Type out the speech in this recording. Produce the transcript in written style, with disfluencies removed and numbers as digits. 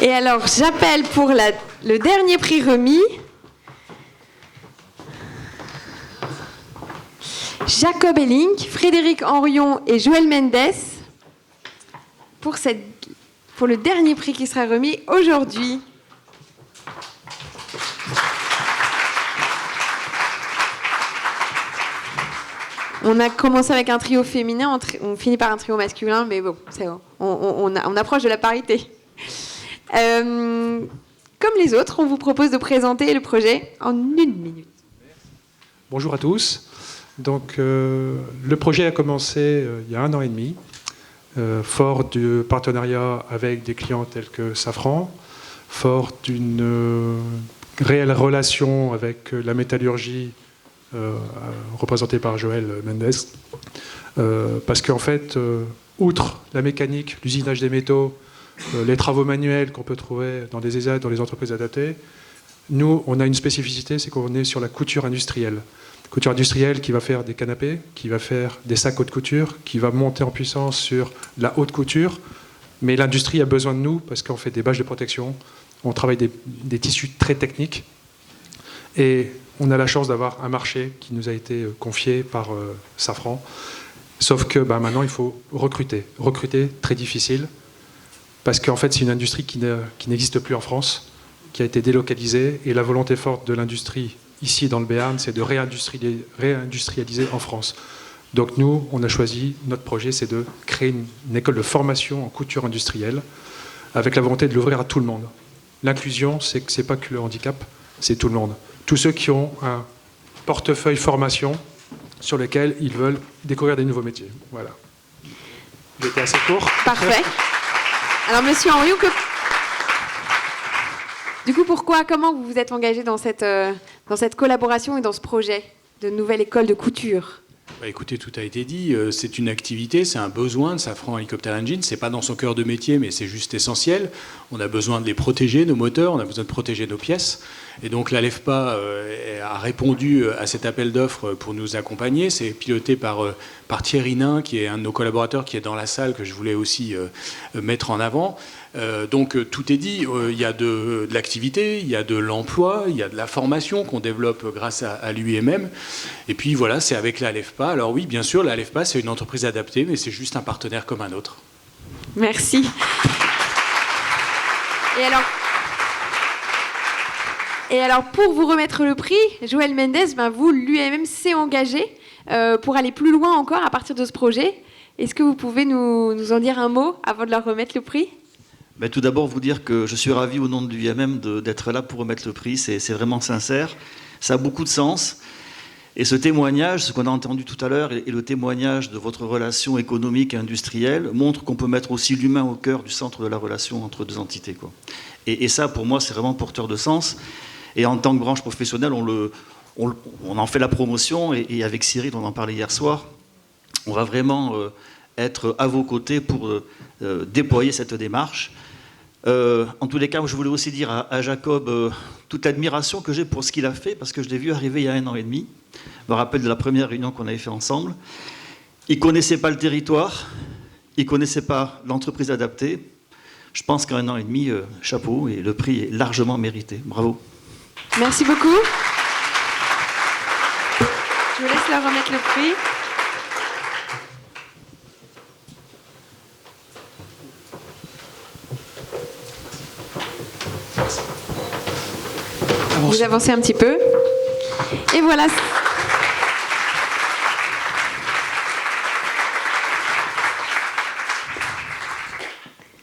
Et alors, j'appelle pour le dernier prix remis Jacob Elling, Frédéric Henrion et Joël Mendes pour le dernier prix qui sera remis aujourd'hui. On a commencé avec un trio féminin, on finit par un trio masculin, mais bon, c'est bon. On approche de la parité. Comme les autres, on vous propose de présenter le projet en 1 minute. Bonjour à tous. Donc, le projet a commencé il y a 1 an et demi, fort du partenariat avec des clients tels que Safran, fort d'une réelle relation avec la métallurgie représentée par Joël Mendes, parce qu'en fait, outre la mécanique, l'usinage des métaux, les travaux manuels qu'on peut trouver dans des ESAT, dans les entreprises adaptées, nous, on a une spécificité, c'est qu'on est sur la couture industrielle. Couture industrielle qui va faire des canapés, qui va faire des sacs haute couture, qui va monter en puissance sur la haute couture. Mais l'industrie a besoin de nous parce qu'on fait des bâches de protection, on travaille des tissus très techniques. Et on a la chance d'avoir un marché qui nous a été confié par Safran. Sauf que maintenant, il faut recruter. Recruter, très difficile. Parce qu'en fait, c'est une industrie qui n'existe plus en France, qui a été délocalisée. Et la volonté forte de l'industrie ici dans le Béarn, c'est de réindustrialiser en France. Donc nous, on a choisi, notre projet, c'est de créer une école de formation en couture industrielle avec la volonté de l'ouvrir à tout le monde. L'inclusion, c'est pas que le handicap, c'est tout le monde. Tous ceux qui ont un portefeuille formation sur lequel ils veulent découvrir des nouveaux métiers. Voilà. J'étais assez court. Parfait. Alors, monsieur Henriot, du coup, comment vous vous êtes engagé dans cette collaboration et dans ce projet de nouvelle école de couture ? Écoutez, tout a été dit. C'est une activité, c'est un besoin de Safran Helicopter Engine. C'est pas dans son cœur de métier, mais c'est juste essentiel. On a besoin de les protéger, nos moteurs. On a besoin de protéger nos pièces. Et donc l'ALEFPA a répondu à cet appel d'offres pour nous accompagner. C'est piloté par Thierry Nain, qui est un de nos collaborateurs, qui est dans la salle, que je voulais aussi mettre en avant. Donc tout est dit. Il y a de l'activité, il y a de l'emploi, il y a de la formation qu'on développe grâce à l'UIMM. Et puis voilà, c'est avec l'ALEFPA. Alors oui, bien sûr, l'ALEFPA, c'est une entreprise adaptée, mais c'est juste un partenaire comme un autre. Merci. Et alors, pour vous remettre le prix, Joël Mendes, vous, l'UIMM s'est engagé pour aller plus loin encore à partir de ce projet. Est-ce que vous pouvez nous en dire un mot avant de leur remettre le prix ? Tout d'abord, vous dire que je suis ravi au nom de l'UIMM d'être là pour remettre le prix. C'est vraiment sincère. Ça a beaucoup de sens. Et ce témoignage, ce qu'on a entendu tout à l'heure, et le témoignage de votre relation économique et industrielle, montre qu'on peut mettre aussi l'humain au cœur du centre de la relation entre deux entités, quoi. Et ça, pour moi, c'est vraiment porteur de sens. Et en tant que branche professionnelle, on en fait la promotion. Et avec Cyril, on en parlait hier soir. On va vraiment être à vos côtés pour déployer cette démarche. En tous les cas, je voulais aussi dire à Jacob toute l'admiration que j'ai pour ce qu'il a fait, parce que je l'ai vu arriver il y a 1 an et demi. Je me rappelle de la première réunion qu'on avait fait ensemble. Il ne connaissait pas le territoire, il ne connaissait pas l'entreprise adaptée. Je pense qu'en 1 an et demi, chapeau, et le prix est largement mérité. Bravo. Merci beaucoup. Je vous laisse leur remettre le prix. Vous avancez un petit peu. Et voilà.